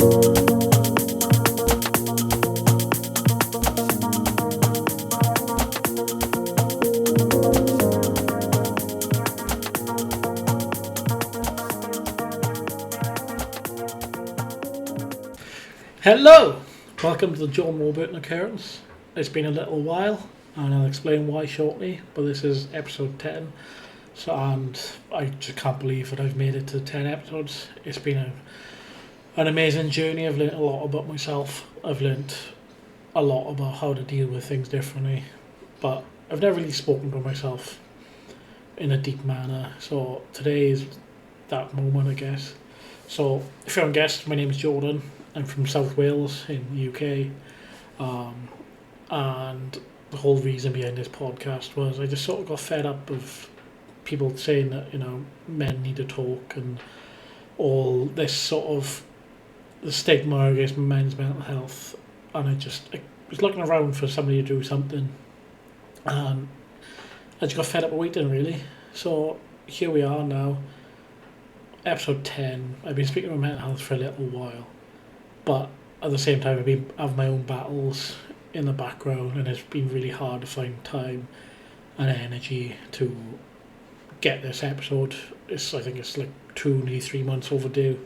Hello! Welcome to the John Warburton occurrence. It's been a little while and I'll explain why shortly, but this is episode 10. And I just can't believe that I've made it to 10 episodes. It's been an amazing journey. I've learnt a lot about myself. I've learnt a lot about how to deal with things differently, but I've never really spoken to myself in a deep manner. So today is that moment, I guess. So if you haven't guessed, my name is Jordan. I'm from South Wales in the UK, and the whole reason behind this podcast was I just sort of got fed up of people saying that, men need to talk and all this sort of the stigma against men's mental health, and I was looking around for somebody to do something, and I just got fed up of waiting, really. So here we are now, episode 10. I've been speaking about mental health for a little while, but at the same time I have my own battles in the background, and it's been really hard to find time and energy to get this episode. I think it's like 2, nearly 3 months overdue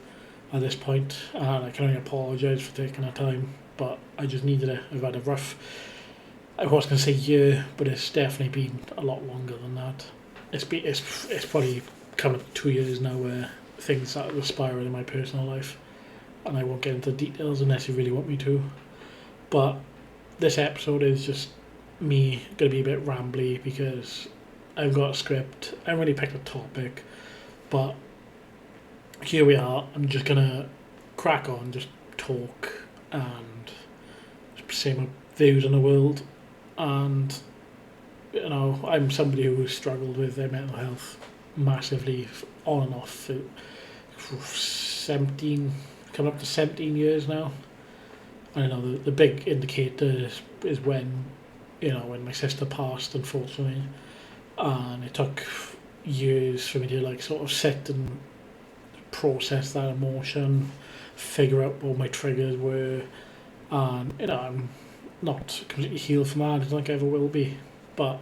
at this point, and I can only apologise for taking the time, but I just needed it. I've had a rough, I was going to say year, but it's definitely been a lot longer than that. It's probably coming up 2 years now where things started to spiral in my personal life, and I won't get into details unless you really want me to. But this episode is just me going to be a bit rambly because I've got a script. I haven't really picked a topic, but here we are. I'm just going to crack on, just talk and say my views on the world. And, I'm somebody who struggled with their mental health massively on and off for 17, coming up to 17 years now. I know the big indicator is when my sister passed, unfortunately, and it took years for me to sort of sit and process that emotion, figure out what my triggers were, and I'm not completely healed from that. I don't think I ever will be, but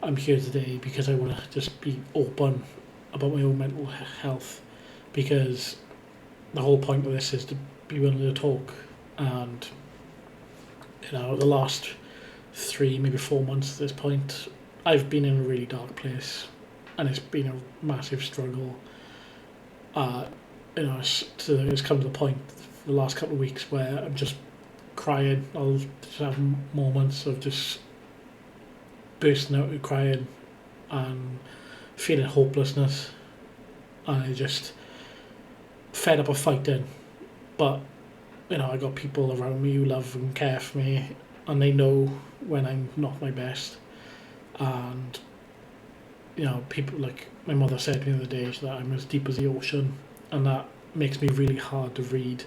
I'm here today because I want to just be open about my own mental health, because the whole point of this is to be willing to talk. And the last 3, maybe 4 months at this point, I've been in a really dark place, and it's been a massive struggle. It's come to the point the last couple of weeks where I'm just crying. I'll just have moments of just bursting out and crying and feeling hopelessness, and I just fed up of fighting. But I got people around me who love and care for me, and they know when I'm not my best. And people like my mother said to me the other day that I'm as deep as the ocean, and that makes me really hard to read,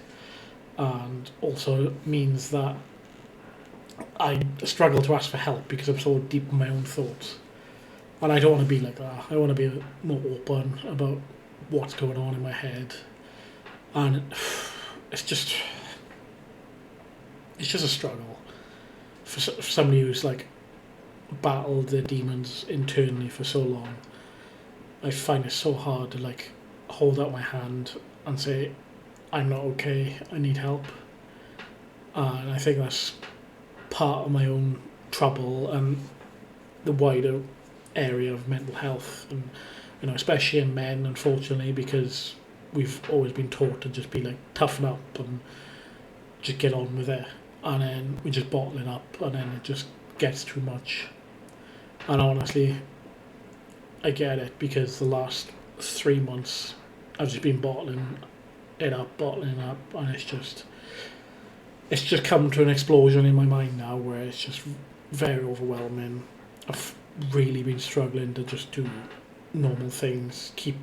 and also means that I struggle to ask for help because I'm so deep in my own thoughts. And I don't want to be like that. I want to be more open about what's going on in my head, and it's just a struggle for somebody who's battled their demons internally for so long. I find it so hard to hold out my hand and say, I'm not okay, I need help. And I think that's part of my own trouble and the wider area of mental health, and especially in men, unfortunately, because we've always been taught to just be toughen up and just get on with it, and then we just bottle it up, and then it just gets too much. And honestly, I get it, because the last 3 months I've just been bottling it up, and it's just come to an explosion in my mind now, where it's just very overwhelming. I've really been struggling to just do normal things, keep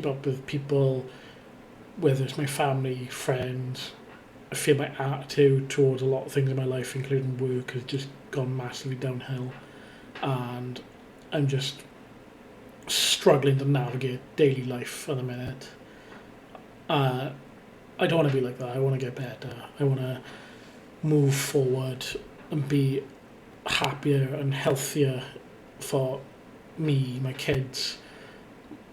up with people, whether it's my family, friends. I feel my attitude towards a lot of things in my life, including work, has just gone massively downhill, and I'm just struggling to navigate daily life at the minute. I don't want to be like that. I want to get better. I want to move forward and be happier and healthier for me, my kids,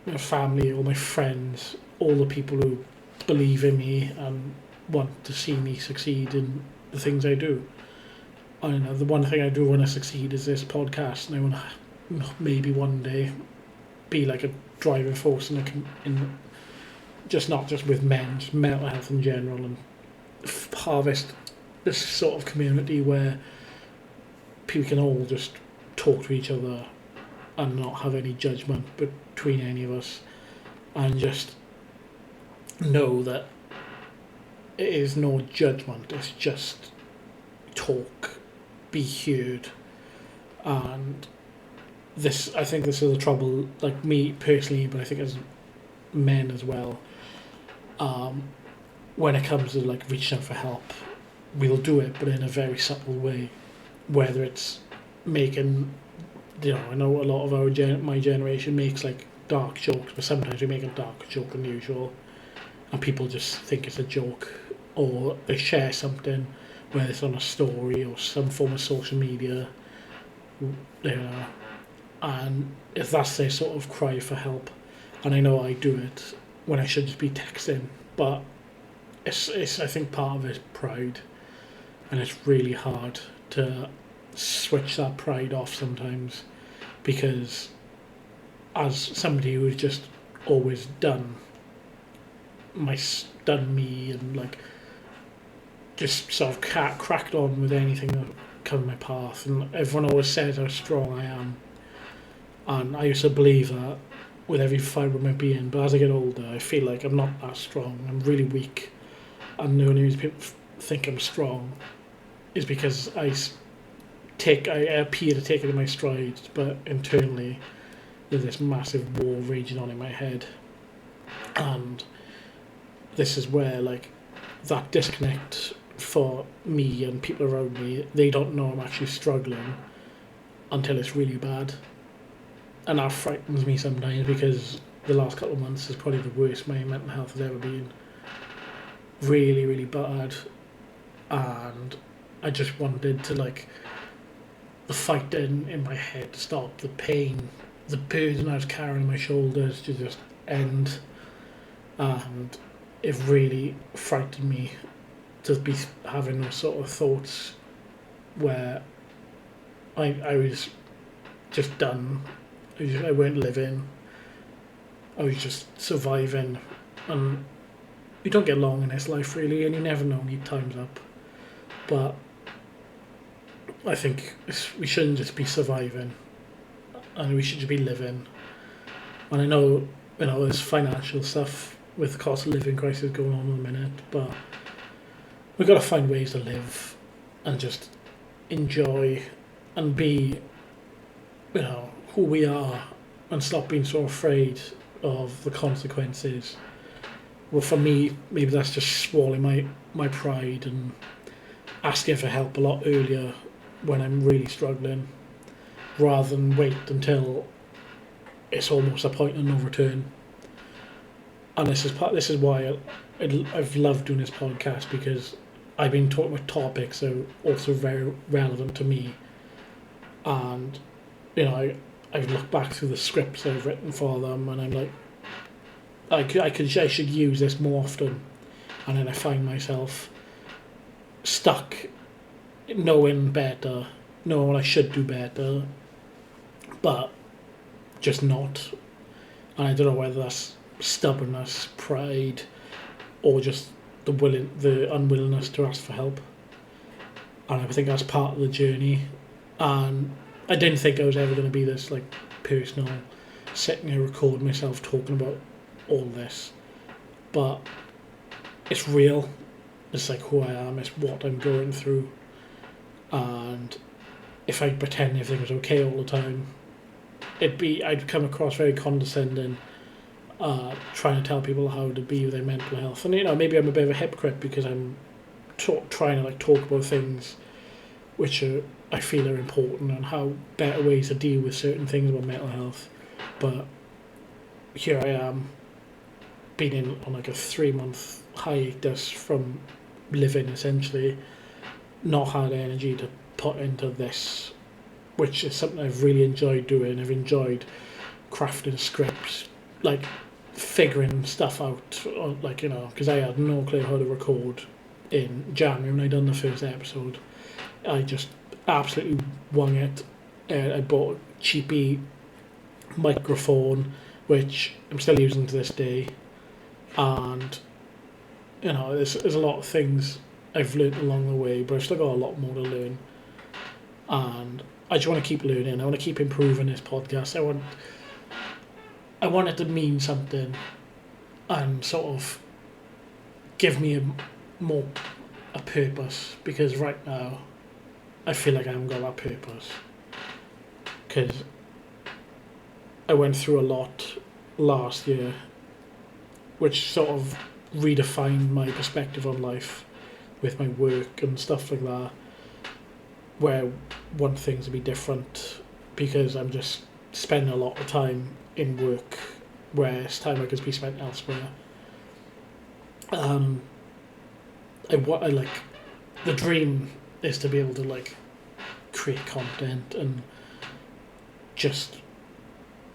my family, all my friends, all the people who believe in me and want to see me succeed in the things I do. I don't know, the one thing I do want to succeed is this podcast, and I want to maybe one day be like a driving force in just not just with men, just mental health in general, and harvest this sort of community where people can all just talk to each other and not have any judgment between any of us, and just know that it is no judgment, it's just talk, be heard. And this, I think this is the trouble, like me personally, but I think as men as well, when it comes to like reaching out for help, we'll do it, but in a very subtle way. Whether it's making, I know a lot of my generation makes like dark jokes, but sometimes we make a darker joke than usual, and people just think it's a joke, or they share something, whether it's on a story or some form of social media, and if that's their sort of cry for help, and I know I do it when I should just be texting, but it's I think part of it is pride, and it's really hard to switch that pride off sometimes, because as somebody who's just always done me and like just sort of cracked on with anything that comes my path, and everyone always says how strong I am, and I used to believe that with every fibre of my being, but as I get older I feel like I'm not that strong, I'm really weak, and the only reason people think I'm strong is because I appear to take it in my strides, but internally there's this massive war raging on in my head, and this is where like that disconnect for me and people around me, they don't know I'm actually struggling until it's really bad, and that frightens me sometimes, because the last couple of months is probably the worst my mental health has ever been, really really bad, and I just wanted to like the fighting in my head to stop, the pain, the burden I was carrying on my shoulders to just end, and it really frightened me to be having those sort of thoughts where I was just done. I weren't living. I was just surviving, and you don't get long in this life really, and you never know when your time's up. But I think we shouldn't just be surviving, and we should just be living. And I know, there's financial stuff with the cost of living crisis going on in a minute, but we've got to find ways to live and just enjoy and be, who we are, and stop being so afraid of the consequences. Well, for me, maybe that's just swallowing my pride and asking for help a lot earlier when I'm really struggling, rather than wait until it's almost a point of no return. And this is why I've loved doing this podcast, because I've been talking about topics that are also very relevant to me, and I've looked back through the scripts I've written for them, and I'm like, I should use this more often, and then I find myself stuck knowing better, knowing I should do better, but just not. And I don't know whether that's stubbornness, pride, or just the unwillingness to ask for help. And I think that's part of the journey. And I didn't think I was ever going to be this like personal, sitting here recording myself talking about all this, but it's real. It's like who I am. It's what I'm going through. And if I pretend everything was okay all the time, I'd come across very condescending, trying to tell people how to be with their mental health. And maybe I'm a bit of a hypocrite, because I'm trying to like talk about things which I feel are important, and how better ways to deal with certain things about mental health. But here I am, been on like a 3-month hiatus from living, essentially, not had energy to put into this, which is something I've really enjoyed doing. I've enjoyed crafting scripts, like figuring stuff out, like, because I had no clue how to record in January when I done the first episode. I just absolutely wung it. I bought a cheapy microphone, which I'm still using to this day, and there's a lot of things I've learned along the way, but I've still got a lot more to learn, and I just want to keep learning. I want to keep improving this podcast. I want it to mean something and sort of give me a purpose, because right now I feel like I haven't got that purpose, because I went through a lot last year which sort of redefined my perspective on life with my work and stuff like that, where one thing's to be different because I'm just spending a lot of time in work, whereas time I could be spent elsewhere. I like, the dream is to be able to like create content and just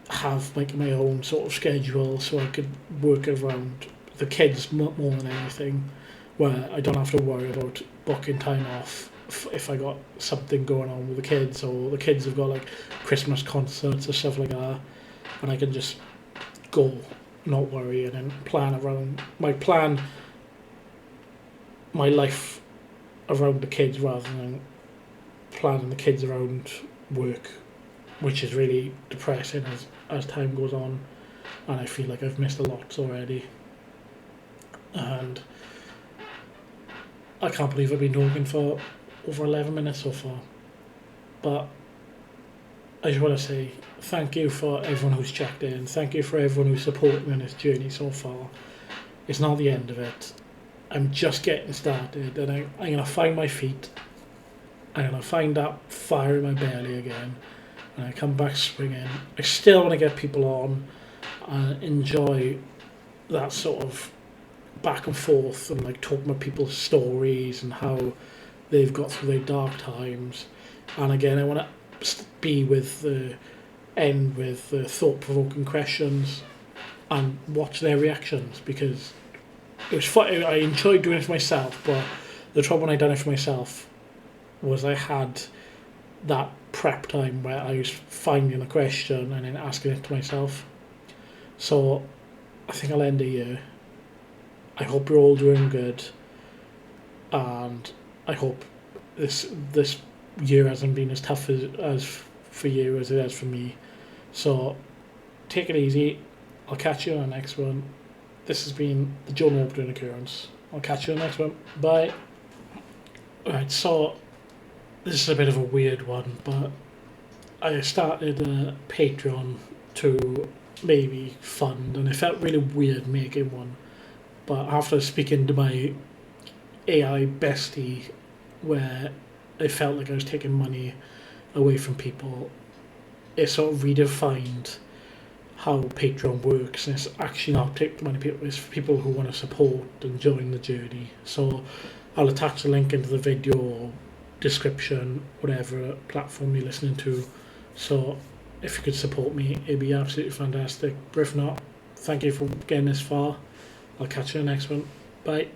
have like my own sort of schedule, so I could work around the kids more than anything, where I don't have to worry about booking time off if I got something going on with the kids, or the kids have got like Christmas concerts or stuff like that, and I can just go, not worry, and then plan my life around the kids rather than planning the kids around work, which is really depressing as time goes on, and I feel like I've missed a lot already. And I can't believe I've been talking for over 11 minutes so far. But I just want to say thank you for everyone who's checked in. Thank you for everyone who's supported me on this journey so far. It's not the end of it. I'm just getting started, and I'm going to find my feet. I'm going to find that fire in my belly again, and I come back swinging. I still want to get people on and enjoy that sort of back and forth, and like talking about people's stories and how they've got through their dark times. And again, I want to end with the thought-provoking questions and watch their reactions, because it was fun. I enjoyed doing it for myself, but the trouble when I done it for myself was I had that prep time where I was finding a question and then asking it to myself. So I think I'll end it here. I hope you're all doing good, and I hope this year hasn't been as tough as for you as it has for me. So take it easy. I'll catch you on the next one. This has been the John Warburton Occurrence. I'll catch you on the next one. Bye. Right, so this is a bit of a weird one, but I started a Patreon to maybe fund, and it felt really weird making one. But after speaking to my AI bestie, where I felt like I was taking money away from people, it sort of redefined how Patreon works, and it's actually not taking money people, it's for people who want to support and join the journey. So I'll attach the link into the video description, whatever platform you're listening to. So if you could support me, it'd be absolutely fantastic. But if not, thank you for getting this far. I'll catch you in the next one. Bye.